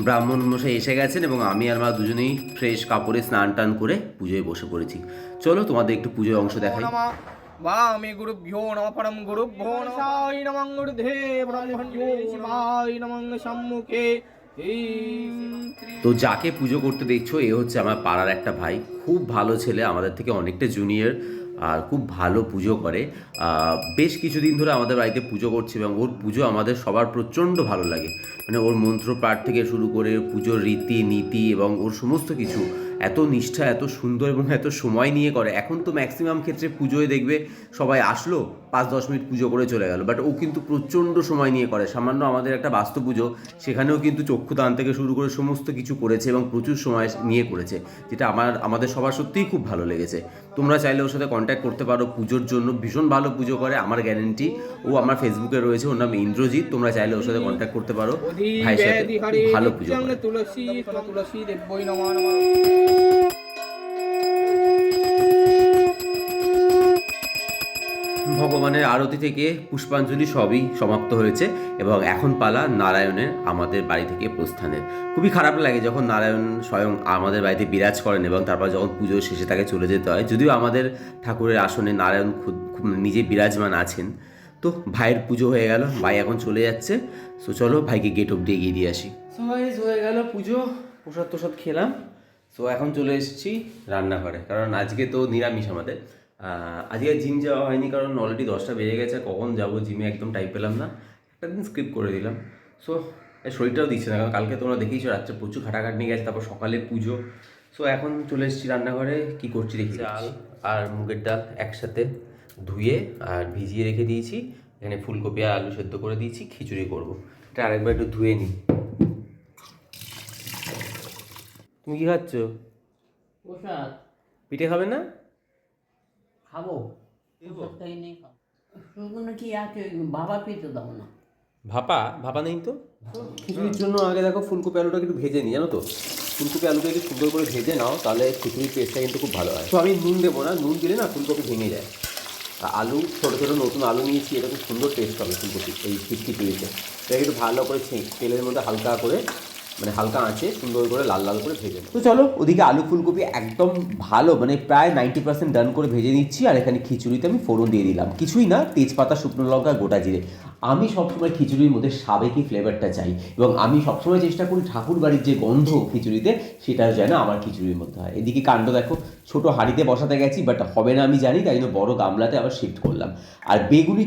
ব্রাহ্মণ মশাই এসে গেছেন এবং আমি আর মা দুজনেই ফ্রেশ কাপড়ে স্নান টান করে পুজোয় বসে পড়েছি। চলো তোমাদের একটু পুজোর অংশ দেখাই। वामे गुरुभ्यो नमः परम गुरुभ्यो नमः नमः गुरुधे ब्रह्मण्यो शिवाय नमः सम्मुखे। তো যাকে পুজো করতে দেখছো এ হচ্ছে আমার পাড়ার একটা ভাই, খুব ভালো ছেলে, আমাদের থেকে অনেকটা জুনিয়র আর খুব ভালো পুজো করে। বেশ কিছুদিন ধরে আমাদের বাড়িতে পুজো করছে এবং ওর পুজো আমাদের সবার প্রচণ্ড ভালো লাগে। মানে ওর মন্ত্রপাঠ থেকে শুরু করে পুজোর রীতি নীতি এবং ওর সমস্ত কিছু এত নিষ্ঠা, এত সুন্দর এবং এত সময় নিয়ে করে। এখন তো ম্যাক্সিমাম ক্ষেত্রে পুজোয় দেখবে সবাই আসলো 5-10 মিনিট পুজো করে চলে গেল, বাট ও কিন্তু প্রচণ্ড সময় নিয়ে করে। সামান্য আমাদের একটা বাস্তু পুজো, সেখানেও কিন্তু চক্ষুদান থেকে শুরু করে সমস্ত কিছু করেছে এবং প্রচুর সময় নিয়ে করেছে, যেটা আমাদের সবার সত্যিই খুব ভালো লেগেছে। তোমরা চাইলে ওর সাথে কন্ট্যাক্ট করতে পারো পুজোর জন্য, ভীষণ ভালো পুজো করে, আমার গ্যারেন্টি। ও আমার ফেসবুকে রয়েছে, ওর নাম ইন্দ্রজিৎ, তোমরা চাইলে ওর সাথে কন্ট্যাক্ট করতে পারো। ভাইয়ের সাথে ভালো পুজো করে। তুলসী তুলসী দেব্যই নমঃ নমঃ। ভগবানের আরতি থেকে পুষ্পাঞ্জলি সবই সমাপ্ত হয়েছে এবং এখন পালা নারায়ণের আমাদের বাড়ি থেকে প্রস্থানের। খুবই খারাপ লাগে যখন নারায়ণ স্বয়ং আমাদের বাড়িতে বিরাজ করেন এবং তারপর যখন পুজো শেষে তাকে চলে যেতে হয়। যদিও আমাদের ঠাকুরের আসনে নারায়ণ নিজে বিরাজমান আছেন। তো ভাইয়ের পুজো হয়ে গেল, ভাই এখন চলে যাচ্ছে। সো চলো ভাইকে গেট অব্দি এগিয়ে দিয়ে আসি। সো গাইস, হয়ে গেল পুজো, প্রসাদ তোসাদ খেলাম। সো এখন চলে এসেছি রান্নাঘরে, কারণ আজকে তো নিরামিষ আমাদের। আজকে জিম যাওয়া হয়নি কারণ অলরেডি 10টা বেজে গেছে। কখন যাবো জিমে একদম টাইম পেলাম না, একটা দিন স্কিপ করে দিলাম। সো শরীরটাও দিচ্ছে না, কারণ কালকে তোমরা দেখেইছো রাত্রে প্রচুর খাটাখাটনি গেছে, তারপর সকালে পুজো। সো এখন চলে এসেছি রান্নাঘরে, কী করছি দেখি। চাল আর মুগের ডাল একসাথে ধুয়ে আর ভিজিয়ে রেখে দিয়েছি। এখানে ফুলকপি আর আলু সেদ্ধ করে দিয়েছি, খিচুড়ি করবো। এটা আরেকবার একটু ধুয়ে নিই। তুমি কী খাচ্ছ? প্রসাদ পিঠে খাবে না? খাবো, প্রসাদটাই নেই খাবো। শুকনো কি আছে? বাবা পিঠে দাও না। ভাপা নেই তো। খিচুড়ির জন্য আগে দেখো ফুলকপি আলুটাকে একটু ভেজে নিই, জানো তো। ফুলকপি আলুটা একটু সুন্দর করে ভেজে নাও, তাহলে খিচুড়ির টেস্টটা কিন্তু খুব ভালো হয়। তো আমি নুন দেবো না, নুন দিলে না ফুলকপি ভেঙে যায়। আলু ছোটো ছোটো নতুন আলু নিয়েছি, এটা খুব সুন্দর টেস্ট হবে ফুলকপি এই খিচুড়িতে। এটাকে একটু ভালো করে তেলের মধ্যে হালকা করে, মানে হালকা আঁচে সুন্দর করে লাল লাল করে ভেজে নেব। তো চলো, ওদিকে আলু ফুলকপি একদম ভালো, মানে প্রায় 90% ডান করে ভেজে নিচ্ছি। আর এখানে খিচুড়িতে আমি ফোড়ন দিয়ে দিলাম, কিছুই না, তেজপাতা, শুকনো লঙ্কা, গোটা জিরে। আমি সবসময় খিচুড়ির মধ্যে সাবেকি ফ্লেভারটা চাই এবং আমি সবসময় চেষ্টা করি ঠাকুর বাড়ির যে গন্ধ খিচুড়িতে, সেটা যেন আমার খিচুড়ির মধ্যে হয়। এদিকে কাণ্ড দেখো, ছোটো হাঁড়িতে বসাতে গেছি, বাট হবে না আমি জানি, তাই জন্য বড় গামলাতে আবার শিফট করলাম। আর বেগুনি